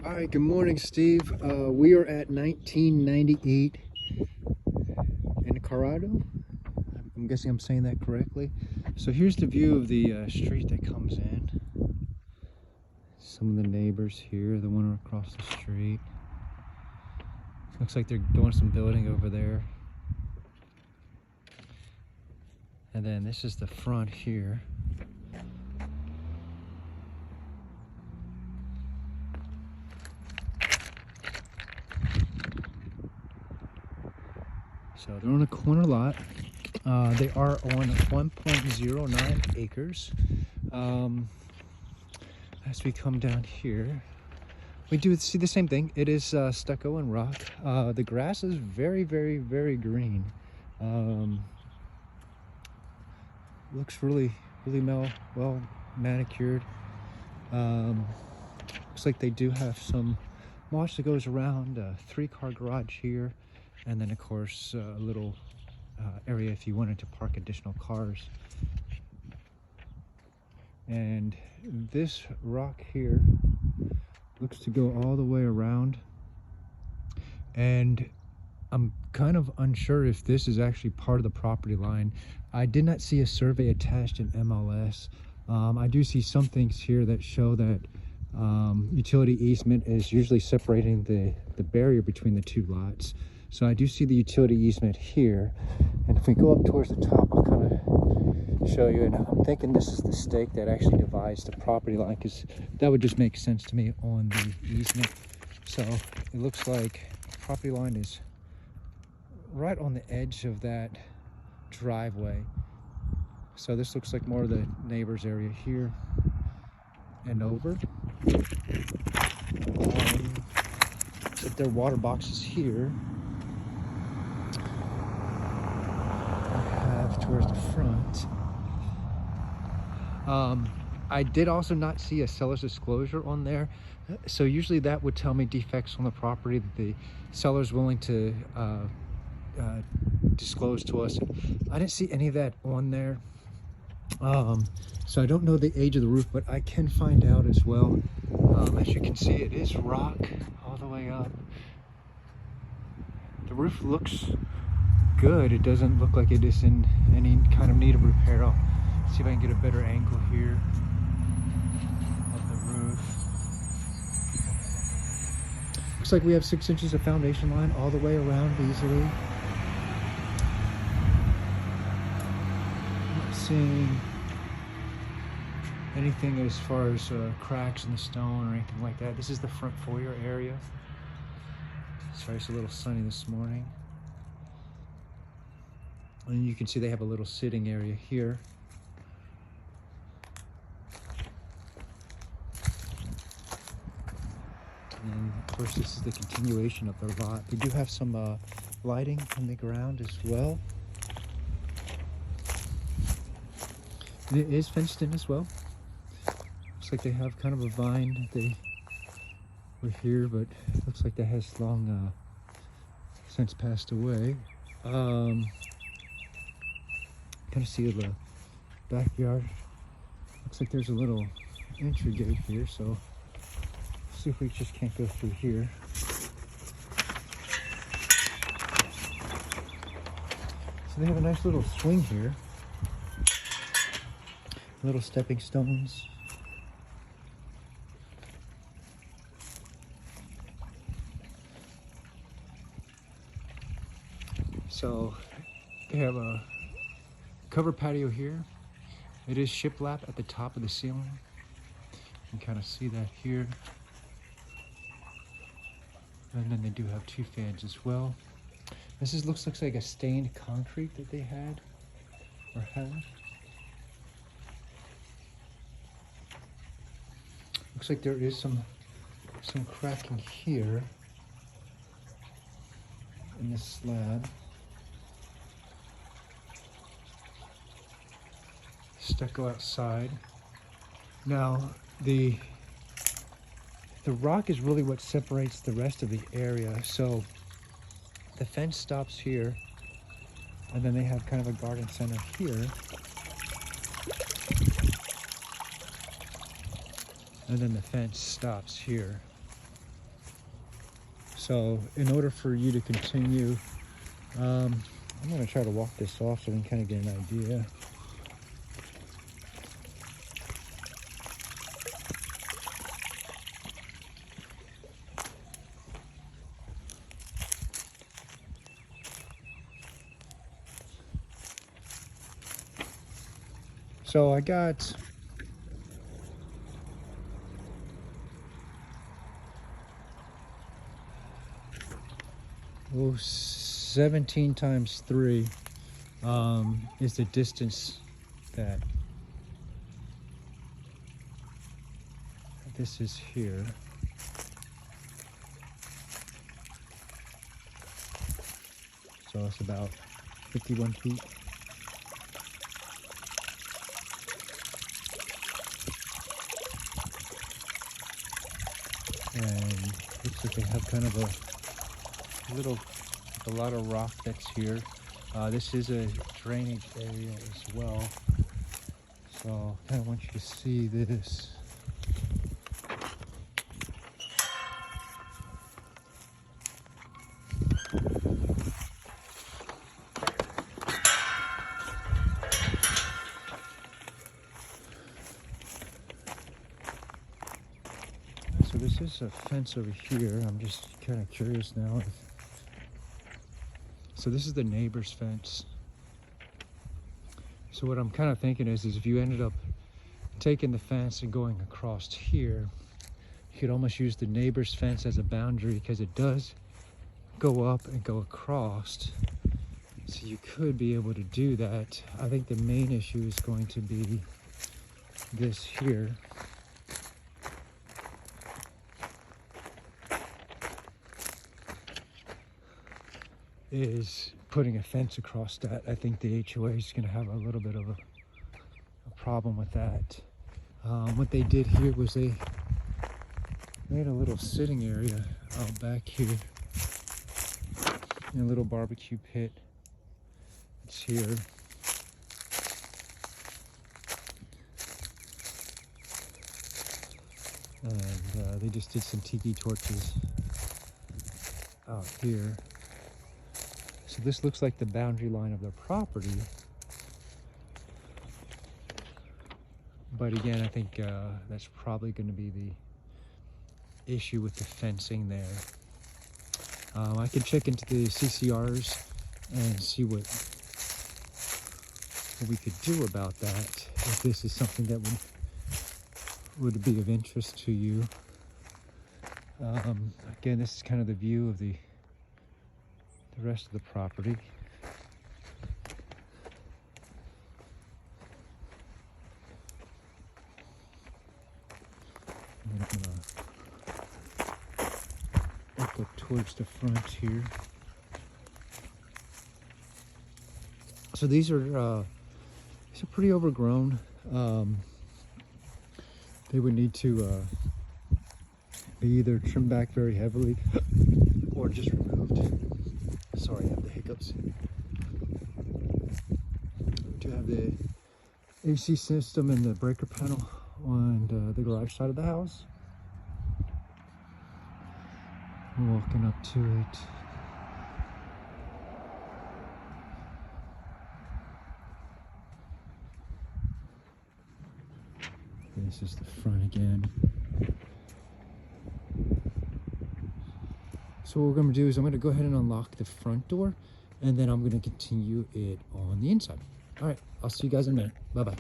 All right, good morning, Steve. We are at 1998 Incrociato. I'm guessing I'm saying that correctly. So here's the view of the street that comes in. Some of the neighbors here, the one across the street. Looks like they're doing some building over there. And then this is the front here. So they're on a corner lot. They are on 1.09 acres. As we come down here, we do see the same thing. It is stucco and rock. The grass is very, very, very green. Looks really, really well manicured. Looks like they do have some mulch that goes around. A 3-car garage here, and then of course a little area if you wanted to park additional cars. And this rock here looks to go all the way around, and I'm kind of unsure if this is actually part of the property line. I did not see a survey attached in MLS. I do see some things here that show that utility easement is usually separating the barrier between the two lots. So I do see the utility easement here, and if we go up towards the top, I'll kind of show you. And I'm thinking this is the stake that actually divides the property line, because that would just make sense to me on the easement. So it looks like the property line is right on the edge of that driveway. So this looks like more of the neighbors area here and over. Looks like their water boxes here. Towards the front. I did also not see a seller's disclosure on there, so usually that would tell me defects on the property that the seller's willing to disclose to us. I didn't see any of that on there, so I don't know the age of the roof, but I can find out as well. As you can see, it is rock all the way up. The roof looks good. It doesn't look like it is in any kind of need of repair. I'll see if I can get a better angle here of the roof. Looks like we have 6 inches of foundation line all the way around easily. Not seeing anything as far as cracks in the stone or anything like that. This is the front foyer area. Sorry, it's a little sunny this morning. And you can see they have a little sitting area here. And of course, this is the continuation of their lot. They do have some lighting on the ground as well. And it is fenced in as well. Looks like they have kind of a vine that they were here, but it looks like that has long since passed away. Kind of see the backyard. Looks like there's a little entry gate here, so see if we just can't go through here. So they have a nice little swing here, little stepping stones. So they have a covered patio here. It is shiplap at the top of the ceiling. You can kind of see that here. And then they do have 2 fans as well. This looks like a stained concrete that they had or have. Looks like there is some cracking here in this slab. Stucco outside. Now the rock is really what separates the rest of the area. So the fence stops here, and then they have kind of a garden center here. And then the fence stops here. So in order for you to continue, I'm going to try to walk this off so we can kind of get an idea. So I got 17 times 3 is the distance that this is here. So it's about 51 feet. And looks like they have kind of a lot of rock that's here. This is a drainage area as well. So I kind of want you to see this. So this is a fence over here. I'm just kind of curious now. So this is the neighbor's fence. So what I'm kind of thinking is if you ended up taking the fence and going across here, you could almost use the neighbor's fence as a boundary because it does go up and go across. So you could be able to do that. I think the main issue is going to be this here. Is putting a fence across that. I think the HOA is going to have a little bit of a problem with that. What they did here was they made a little sitting area out back here, and a little barbecue pit. It's here. And they just did some tiki torches out here. So this looks like the boundary line of their property. But again, I think that's probably going to be the issue with the fencing there. I can check into the CCRs and see what we could do about that, if this is something that would be of interest to you. Again, this is kind of the view of the rest of the property. And I'm gonna look up towards the front here. So these are pretty overgrown. They would need to be either trimmed back very heavily or just removed. Sorry, I have the hiccups. We do have the AC system and the breaker panel on the garage side of the house. We're walking up to it. This is the front again. So what we're going to do is I'm going to go ahead and unlock the front door, and then I'm going to continue it on the inside. All right, I'll see you guys in a minute. Bye-bye.